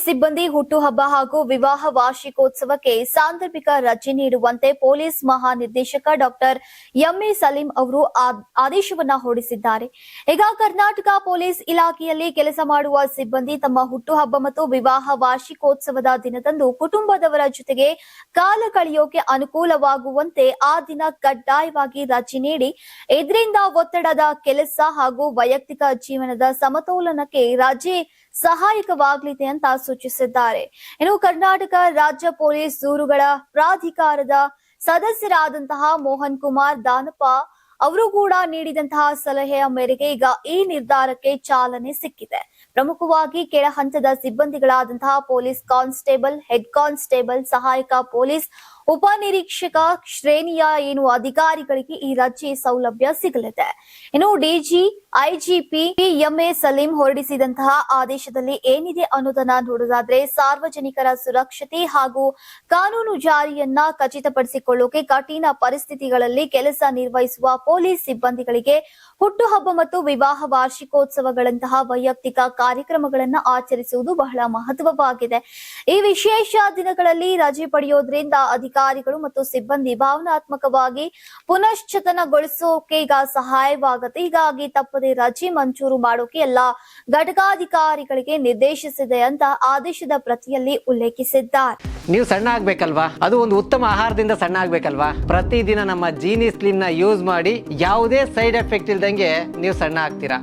ಸಿಬ್ಬಂದಿ ಹುಟ್ಟುಹಬ್ಬ ಹಾಗೂ ವಿವಾಹ ವಾರ್ಷಿಕೋತ್ಸವಕ್ಕೆ ಸಾಂದರ್ಭಿಕ ರಜೆ ನೀಡುವಂತೆ ಪೊಲೀಸ್ ಮಹಾನಿರ್ದೇಶಕ ಡಾಕ್ಟರ್ ಎಂಎ ಸಲೀಂ ಅವರು ಆದೇಶವನ್ನ ಹೊರಡಿಸಿದ್ದಾರೆ. ಈಗ ಕರ್ನಾಟಕ ಪೊಲೀಸ್ ಇಲಾಖೆಯಲ್ಲಿ ಕೆಲಸ ಮಾಡುವ ಸಿಬ್ಬಂದಿ ತಮ್ಮ ಹುಟ್ಟುಹಬ್ಬ ಮತ್ತು ವಿವಾಹ ವಾರ್ಷಿಕೋತ್ಸವದ ದಿನದಂದು ಕುಟುಂಬದವರ ಜೊತೆಗೆ ಕಾಲ ಕಳೆಯೋಕೆ ಅನುಕೂಲವಾಗುವಂತೆ ಆ ದಿನ ಕಡ್ಡಾಯವಾಗಿ ರಜೆ ನೀಡಿ ಇದರಿಂದ ಒತ್ತಡದ ಕೆಲಸ ಹಾಗೂ ವೈಯಕ್ತಿಕ ಜೀವನದ ಸಮತೋಲನಕ್ಕೆ ರಜೆ ಸಹಾಯಕವಾಗಲಿದೆ ಅಂತ ಸೂಚಿಸಿದ್ದಾರೆ. ಇನ್ನು ಕರ್ನಾಟಕ ರಾಜ್ಯ ಪೊಲೀಸ್ ದೂರುಗಳ ಪ್ರಾಧಿಕಾರದ ಸದಸ್ಯರಾದಂತಹ ಮೋಹನ್ ಕುಮಾರ್ ದಾನಪ್ಪ ಅವರು ಕೂಡ ನೀಡಿದಂತಹ ಸಲಹೆಯ ಮೇರೆಗೆ ಈಗ ಈ ನಿರ್ಧಾರಕ್ಕೆ ಚಾಲನೆ ಸಿಕ್ಕಿದೆ. ಪ್ರಮುಖವಾಗಿ ಕೆಳ ಹಂತದ ಸಿಬ್ಬಂದಿಗಳಾದಂತಹ ಪೊಲೀಸ್ ಕಾನ್ಸ್ಟೇಬಲ್, ಹೆಡ್ ಕಾನ್ಸ್ಟೇಬಲ್, ಸಹಾಯಕ ಪೊಲೀಸ್ ಉಪನಿರೀಕ್ಷಕ ಶ್ರೇಣಿಯ ಅಧಿಕಾರಿಗಳಿಗೆ ಈ ರಜೆ ಸೌಲಭ್ಯ ಸಿಗಲಿದೆ. ಇನ್ನು ಡಿಜಿ ಐಜಿಪಿ ಎಂಎ ಸಲೀಂ ಹೊರಡಿಸಿದಂತಹ ಆದೇಶದಲ್ಲಿ ಏನಿದೆ ಅನ್ನೋದನ್ನ ನೋಡೋದಾದ್ರೆ, ಸಾರ್ವಜನಿಕರ ಸುರಕ್ಷತೆ ಹಾಗೂ ಕಾನೂನು ಜಾರಿಯನ್ನ ಖಚಿತಪಡಿಸಿಕೊಳ್ಳೋಕೆ ಕಠಿಣ ಪರಿಸ್ಥಿತಿಗಳಲ್ಲಿ ಕೆಲಸ ನಿರ್ವಹಿಸುವ ಪೊಲೀಸ್ ಸಿಬ್ಬಂದಿಗಳಿಗೆ ಹುಟ್ಟುಹಬ್ಬ ಮತ್ತು ವಿವಾಹ ವಾರ್ಷಿಕೋತ್ಸವಗಳಂತಹ ವೈಯಕ್ತಿಕ ಕಾರ್ಯಕ್ರಮಗಳನ್ನು ಆಚರಿಸುವುದು ಬಹಳ ಮಹತ್ವವಾಗಿದೆ. ಈ ವಿಶೇಷ ದಿನಗಳಲ್ಲಿ ರಜೆ ಪಡೆಯೋದ್ರಿಂದ ಅಧಿಕಾರಿಗಳು ಮತ್ತು ಸಿಬ್ಬಂದಿ ಭಾವನಾತ್ಮಕವಾಗಿ ಪುನಶ್ಚೇತನಗೊಳಿಸೋಕೆ ಈಗ ಸಹಾಯವಾಗುತ್ತೆ. ಹೀಗಾಗಿ ತಪ್ಪದೆ ರಜೆ ಮಂಜೂರು ಮಾಡೋಕೆ ಎಲ್ಲಾ ಘಟಕಾಧಿಕಾರಿಗಳಿಗೆ ನಿರ್ದೇಶಿಸಿದೆ ಅಂತ ಆದೇಶದ ಪ್ರತಿಯಲ್ಲಿ ಉಲ್ಲೇಖಿಸಿದ್ದಾರೆ. ನೀವು ಸಣ್ಣ ಆಗ್ಬೇಕಲ್ವಾ? ಅದು ಒಂದು ಉತ್ತಮ ಆಹಾರದಿಂದ ಸಣ್ಣ ಆಗ್ಬೇಕಲ್ವಾ? ಪ್ರತಿದಿನ ನಮ್ಮ ಜೀನಿ ಸ್ಲಿಮ್ ನ ಯೂಸ್ ಮಾಡಿ ಯಾವುದೇ ಸೈಡ್ ಎಫೆಕ್ಟ್ ಇಲ್ದಂಗೆ ನೀವು ಸಣ್ಣ ಆಗ್ತೀರಾ.